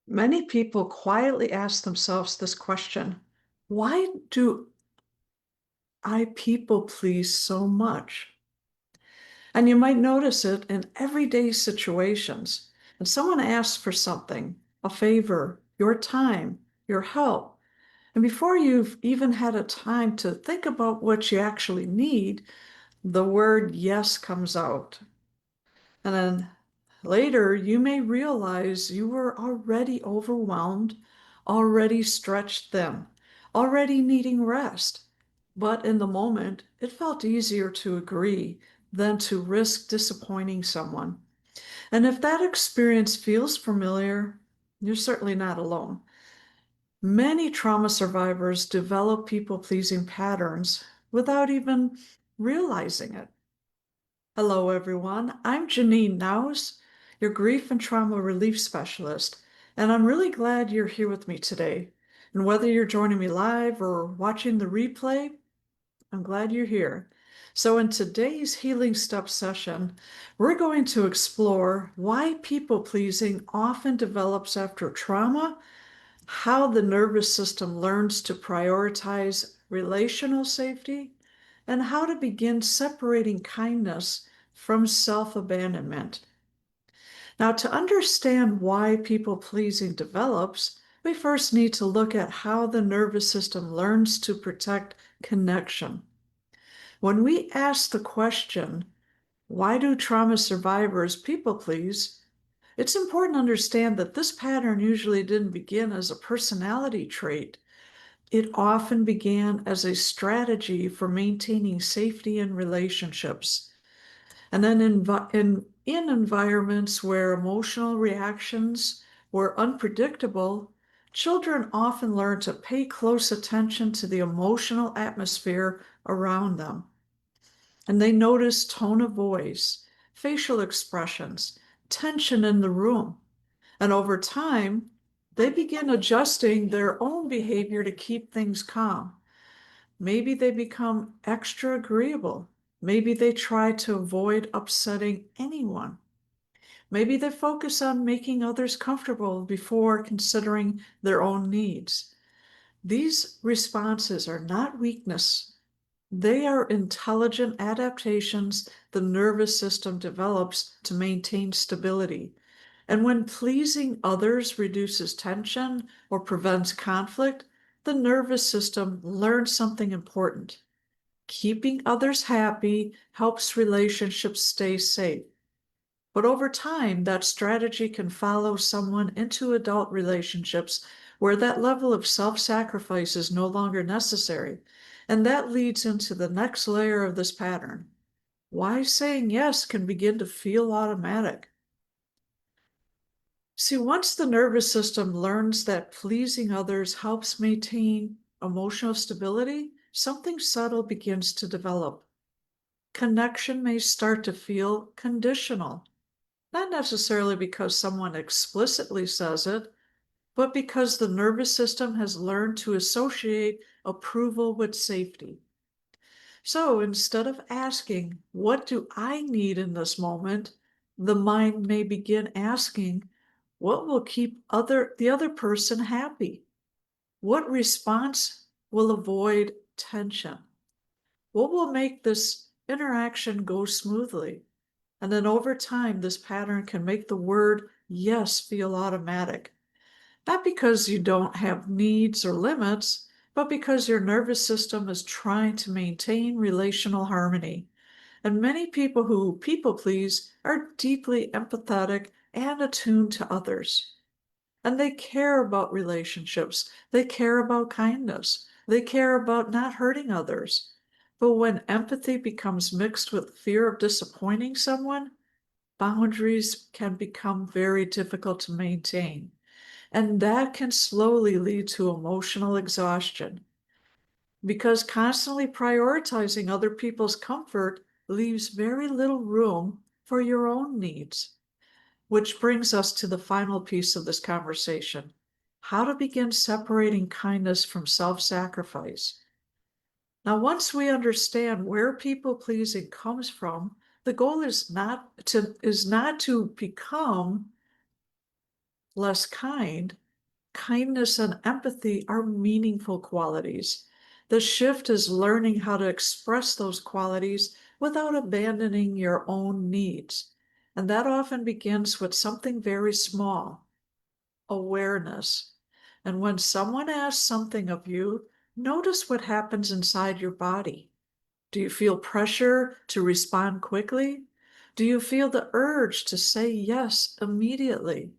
Many people quietly ask themselves this question: why do I people please so much? And you might notice it in everyday situations. And someone asks for something, a favor, your time, your help. And before you've even had a time to think about what you actually need, the word yes comes out. And then later, you may realize you were already overwhelmed, already stretched thin, already needing rest. But in the moment, it felt easier to agree than to risk disappointing someone. And if that experience feels familiar, you're certainly not alone. Many trauma survivors develop people pleasing patterns without even realizing it. Hello, everyone. I'm Janine Naus, your grief and trauma relief specialist, and I'm really glad you're here with me today. And whether you're joining me live or watching the replay, I'm glad you're here. So, in today's Healing Step session, we're going to explore why people pleasing often develops after trauma, how the nervous system learns to prioritize relational safety, and how to begin separating kindness from self-abandonment. Now, to understand why people pleasing develops, we first need to look at how the nervous system learns to protect connection. When we ask the question, why do trauma survivors people please? It's important to understand that this pattern usually didn't begin as a personality trait. It often began as a strategy for maintaining safety in relationships. And then in environments where emotional reactions were unpredictable, children often learn to pay close attention to the emotional atmosphere around them. And they notice tone of voice, facial expressions, tension in the room. And over time, they begin adjusting their own behavior to keep things calm. Maybe they become extra agreeable. Maybe they try to avoid upsetting anyone. Maybe they focus on making others comfortable before considering their own needs. These responses are not weakness. They are intelligent adaptations the nervous system develops to maintain stability. And when pleasing others reduces tension or prevents conflict, the nervous system learns something important. Keeping others happy helps relationships stay safe. But over time, that strategy can follow someone into adult relationships where that level of self-sacrifice is no longer necessary. And that leads into the next layer of this pattern. Why saying yes can begin to feel automatic. See, once the nervous system learns that pleasing others helps maintain emotional stability, something subtle begins to develop. Connection may start to feel conditional, not necessarily because someone explicitly says it, but because the nervous system has learned to associate approval with safety. So instead of asking, what do I need in this moment? The mind may begin asking, what will keep the other person happy? What response will avoid tension? What will make this interaction go smoothly? And then over time, this pattern can make the word yes feel automatic. Not because you don't have needs or limits, but because your nervous system is trying to maintain relational harmony. And many people who people please are deeply empathetic and attuned to others. And they care about relationships. They care about kindness. They care about not hurting others. But when empathy becomes mixed with fear of disappointing someone, boundaries can become very difficult to maintain. And that can slowly lead to emotional exhaustion because constantly prioritizing other people's comfort leaves very little room for your own needs. Which brings us to the final piece of this conversation: how to begin separating kindness from self-sacrifice. Now, once we understand where people pleasing comes from, the goal is not to become less kind, kindness and empathy are meaningful qualities. The shift is learning how to express those qualities without abandoning your own needs. And that often begins with something very small: awareness. And when someone asks something of you, notice what happens inside your body. Do you feel pressure to respond quickly? Do you feel the urge to say yes immediately?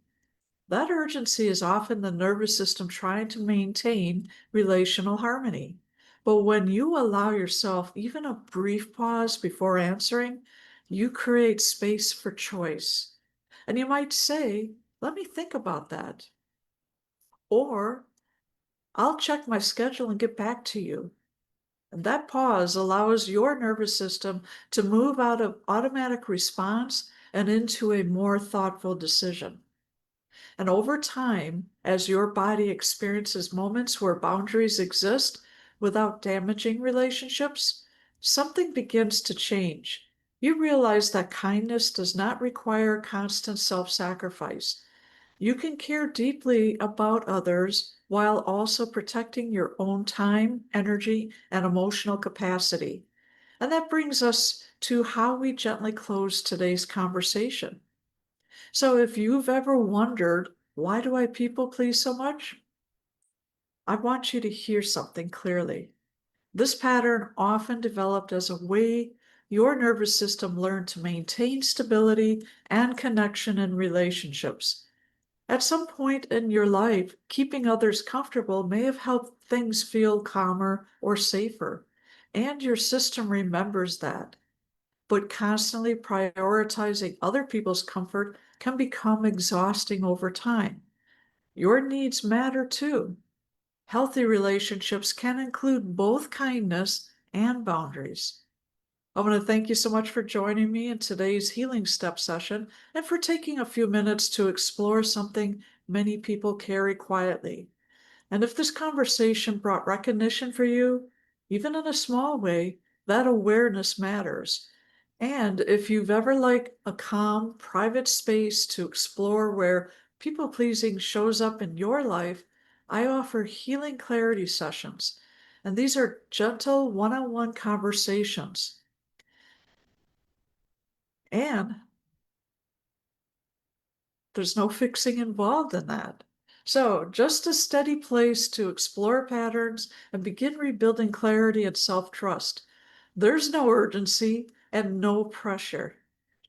That urgency is often the nervous system trying to maintain relational harmony. But when you allow yourself even a brief pause before answering, you create space for choice. And you might say, let me think about that. Or I'll check my schedule and get back to you. And that pause allows your nervous system to move out of automatic response and into a more thoughtful decision. And over time, as your body experiences moments where boundaries exist without damaging relationships, something begins to change. You realize that kindness does not require constant self sacrifice. You can care deeply about others while also protecting your own time, energy, and emotional capacity. And that brings us to how we gently close today's conversation. So if you've ever wondered, why do I people please so much? I want you to hear something clearly. This pattern often developed as a way your nervous system learned to maintain stability and connection in relationships. At some point in your life, keeping others comfortable may have helped things feel calmer or safer, and your system remembers that. But constantly prioritizing other people's comfort can become exhausting over time. Your needs matter too. Healthy relationships can include both kindness and boundaries. I want to thank you so much for joining me in today's Healing Step session and for taking a few minutes to explore something many people carry quietly. And if this conversation brought recognition for you, even in a small way, that awareness matters. And if you've ever liked a calm, private space to explore where people pleasing shows up in your life, I offer healing clarity sessions. And these are gentle one on one conversations. And there's no fixing involved in that. So, just a steady place to explore patterns and begin rebuilding clarity and self trust. There's no urgency and no pressure,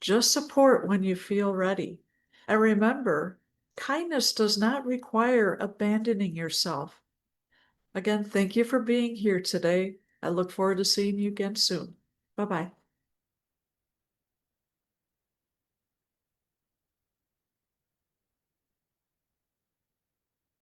just support when you feel ready. And remember, kindness does not require abandoning yourself. Again, thank you for being here today. I look forward to seeing you again soon. Bye bye.